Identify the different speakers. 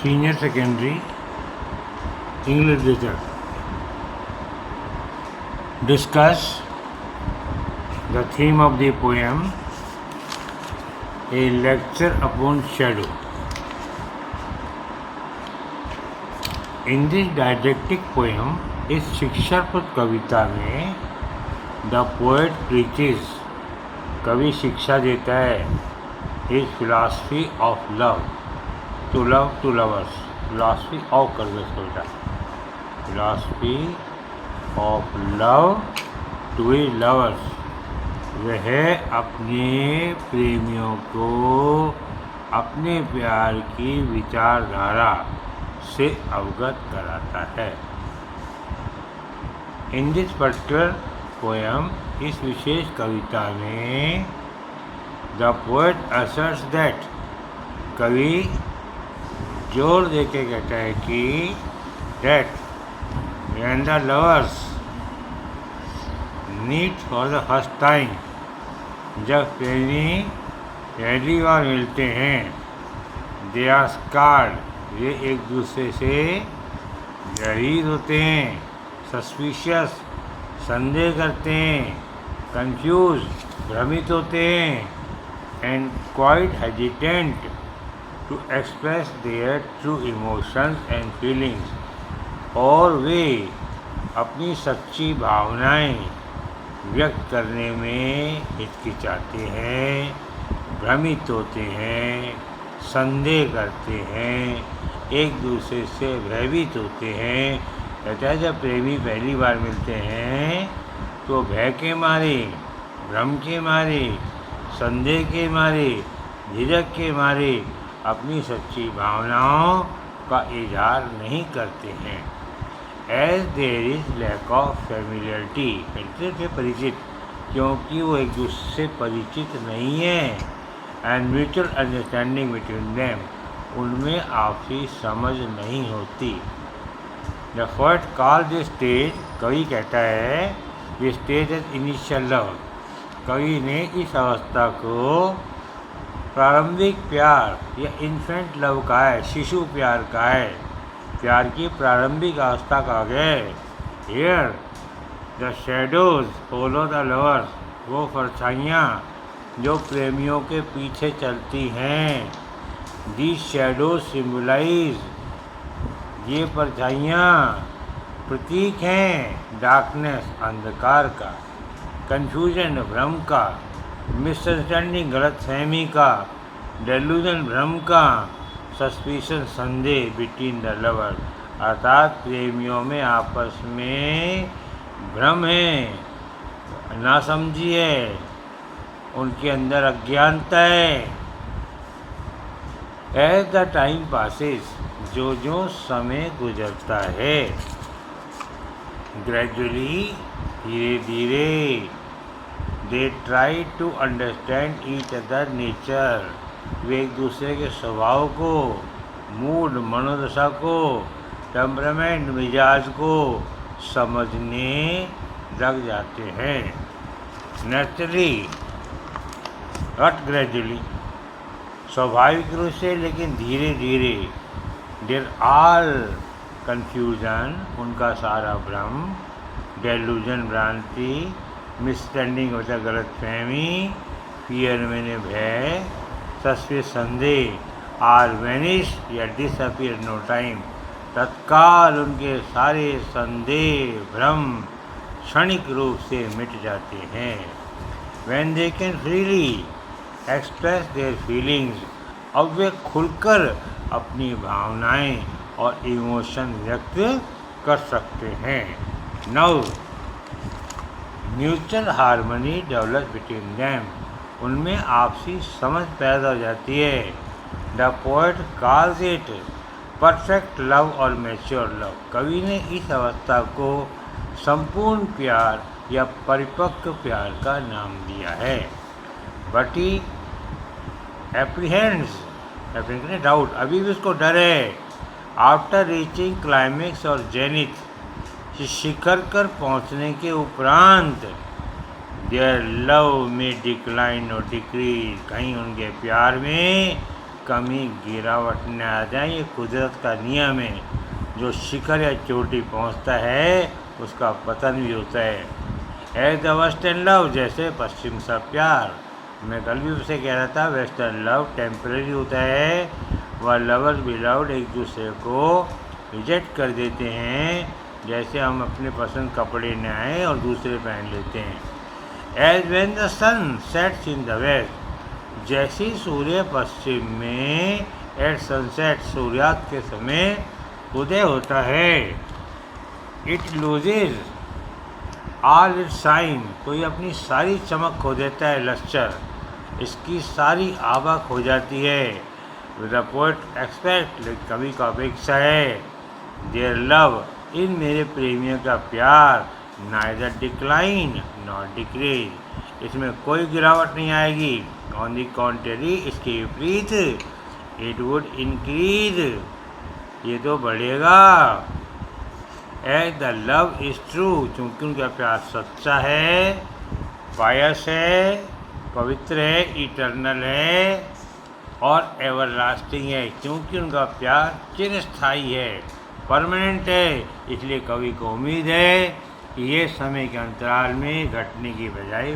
Speaker 1: Senior Secondary English Literature. Discuss the theme of the poem, A Lecture Upon Shadow. In this didactic poem, इस शिक्षाप्रद कविता में the poet preaches, कवि शिक्षा देता है, his philosophy of love to lovers, philosophy of कर दो इसको बेटा, philosophy of love to his lovers. वह अपने प्रेमियों को अपने प्यार की विचारधारा से अवगत कराता है। इन दिस पर्टिकुलर पोएम, इस विशेष कविता में द पोएट असर्ट्स दैट, कवि जोर देके कहता है कि that when the lovers meet for the first time, जब प्रेमी पहली बार मिलते हैं, दे आर स्कार्ड, ये एक दूसरे से जहीर होते हैं, सस्पिशियस, संदेह करते हैं, कंफ्यूज, भ्रमित होते हैं, and quite hesitant to express their true emotions and feelings, और वे अपनी सच्ची भावनाएं व्यक्त करने में हिचकिचाते हैं, भ्रमित होते हैं, संदेह करते हैं, एक दूसरे से भयभीत होते हैं। कहता है जब प्रेमी पहली बार मिलते हैं तो भय के मारे, भ्रम के मारे, संदेह के मारे, झिझक के मारे अपनी सच्ची भावनाओं का इजहार नहीं करते हैं। As there is lack of familiarity, मिलते थे परिचित, क्योंकि वो एक दूसरे से परिचित नहीं है, and mutual understanding between them, उनमें आपसी समझ नहीं होती। The poet call this stage, कवि कहता है ये स्टेज इज इनिशियल लव, कवि ने इस अवस्था को प्रारंभिक प्यार या इन्फेंट लव का है, शिशु प्यार का है, प्यार की प्रारंभिक अवस्था का है। Here the shadows follow the lovers, वो परछाइयाँ जो प्रेमियों के पीछे चलती हैं, दी शेडो सिम्बलाइज, ये परछाइयाँ प्रतीक हैं डार्कनेस, अंधकार का, कन्फ्यूजन, भ्रम का, मिसअंडरस्टैंडिंग, गलतफहमी का, डेल्यूजन, भ्रम का, सस्पिशन, संदेह, बिटवीन द लवर, अर्थात प्रेमियों में आपस में भ्रम है, नासमझी है, उनके अंदर अज्ञानता है। एज द टाइम पासेस, जो जो समय गुजरता है, ग्रेजुअली, धीरे धीरे, they try to understand each other nature, वे एक दूसरे के स्वभाव को, मूड, मनोदशा को, टेम्परामेंट, मिजाज को समझने लग जाते हैं। नेचुरली, नॉट ग्रेजुअली, स्वाभाविक रूप से, लेकिन धीरे धीरे, देर आल कन्फ्यूजन, उनका सारा भ्रम, डेल्यूजन, भ्रांति, मिसअंडरस्टैंडिंग होता गलतफहमी, फियर मैंने भय, सस्पेंस, संदेह, आर वेनिश या डिसअपीयर नो टाइम, तत्काल उनके सारे संदेह, भ्रम क्षणिक रूप से मिट जाते हैं। When they can freely express their feelings, अब वे खुलकर अपनी भावनाएं और इमोशन व्यक्त कर सकते हैं। Now mutual harmony develop between them, उनमें आपसी समझ पैदा हो जाती है। The poet calls it perfect love और मैच्योर लव, कवि ने इस अवस्था को संपूर्ण प्यार या परिपक्व प्यार का नाम दिया है। बट ही एप्रीहेंड्स, डाउट, अभी भी उसको डर है। आफ्टर रीचिंग क्लाइमेक्स और जेनिथ, शिखर कर पहुँचने के उपरांत, देयर लव में डिक्लाइन और डिक्रीज, कहीं उनके प्यार में कमी गिरावट न आ जाए। ये कुदरत का नियम है, जो शिखर या चोटी पहुंचता है उसका पतन भी होता है। एज द वेस्टर्न लव, जैसे पश्चिम सा प्यार। मैं कल भी उसे कह रहा था, वेस्टर्न लव टेम्परेरी होता है। वह लवर बिलव्ड एक दूसरे को रिजेक्ट कर देते हैं, जैसे हम अपने पसंद कपड़े न आए और दूसरे पहन लेते हैं। As when the sun sets in the west, जैसे सूर्य पश्चिम में एट सनसेट, सूर्यास्त के समय उदय होता है। It loses all it's shine, तो ये अपनी सारी चमक खो देता है, लश्चर, इसकी सारी आभा खो जाती है। विद द पोएट एक्सपेक्ट, कवि का अपेक्षा है, देयर लव, इन मेरे प्रेमियों का प्यार, नाइदर डिक्लाइन नॉट डिक्रीज, इसमें कोई गिरावट नहीं आएगी। ऑन द कॉन्ट्री, इसके विपरीत, इट वुड इंक्रीज, ये तो बढ़ेगा। As the love is true, क्योंकि उनका प्यार सच्चा है, पायस है, पवित्र है, इटर्नल है और एवरलास्टिंग है, क्योंकि उनका प्यार चिरस्थायी है, परमानेंट है। इसलिए कवि को उम्मीद है कि ये समय के अंतराल में घटने की बजाय